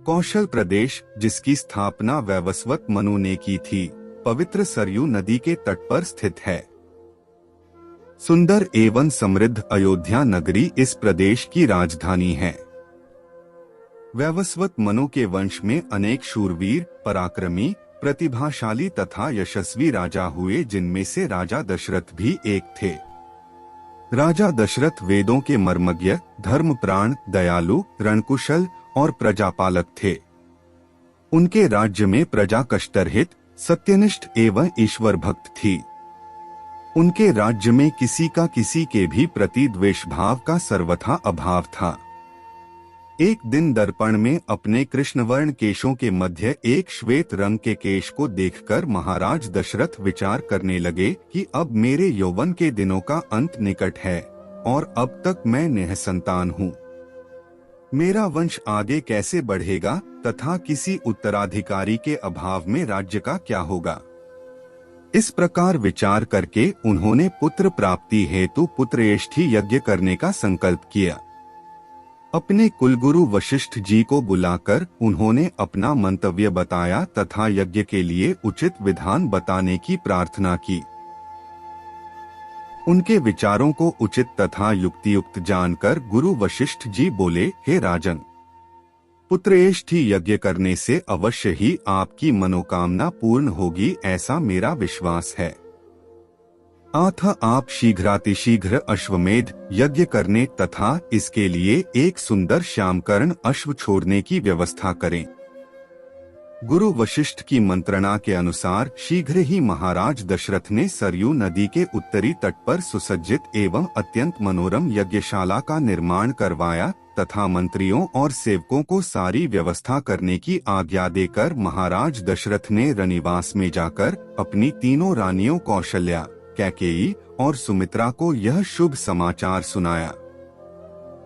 कौशल प्रदेश, जिसकी स्थापना वैवस्वत मनु ने की थी, पवित्र सरयू नदी के तट पर स्थित है। सुंदर एवं समृद्ध अयोध्या नगरी इस प्रदेश की राजधानी है। वैवस्वत मनु के वंश में अनेक शूरवीर, पराक्रमी, प्रतिभाशाली तथा यशस्वी राजा हुए, जिनमें से राजा दशरथ भी एक थे। राजा दशरथ वेदों के मर्मज्ञ, धर्मप्राण, दयालु, रणकुशल और प्रजापालक थे। उनके राज्य में प्रजा कष्टरहित, सत्यनिष्ठ एवं ईश्वर भक्त थी। उनके राज्य में किसी का किसी के भी प्रति द्वेष भाव का सर्वथा अभाव था। एक दिन दर्पण में अपने कृष्णवर्ण केशों के मध्य एक श्वेत रंग के केश को देखकर महाराज दशरथ विचार करने लगे कि अब मेरे यौवन के दिनों का अंत निकट है और अब तक मैं निःसंतान हूँ। मेरा वंश आगे कैसे बढ़ेगा तथा किसी उत्तराधिकारी के अभाव में राज्य का क्या होगा। इस प्रकार विचार करके उन्होंने पुत्र प्राप्ति हेतु पुत्रेष्ठी यज्ञ करने का संकल्प किया। अपने कुलगुरु वशिष्ठ जी को बुलाकर उन्होंने अपना मंतव्य बताया तथा यज्ञ के लिए उचित विधान बताने की प्रार्थना की। उनके विचारों को उचित तथा युक्तियुक्त जानकर गुरु वशिष्ठ जी बोले, हे राजन, पुत्रेष्ठी यज्ञ करने से अवश्य ही आपकी मनोकामना पूर्ण होगी, ऐसा मेरा विश्वास है। अतः आप शीघ्रातिशीघ्र अश्वमेध यज्ञ करने तथा इसके लिए एक सुंदर श्यामकर्ण अश्व छोड़ने की व्यवस्था करें। गुरु वशिष्ठ की मंत्रणा के अनुसार शीघ्र ही महाराज दशरथ ने सरयू नदी के उत्तरी तट पर सुसज्जित एवं अत्यंत मनोरम यज्ञशाला का निर्माण करवाया तथा मंत्रियों और सेवकों को सारी व्यवस्था करने की आज्ञा देकर महाराज दशरथ ने रनिवास में जाकर अपनी तीनों रानियों कौशल्या, कैकेयी और सुमित्रा को यह शुभ समाचार सुनाया।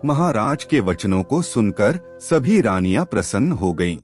महाराज के वचनों को सुनकर सभी रानियां प्रसन्न हो गईं।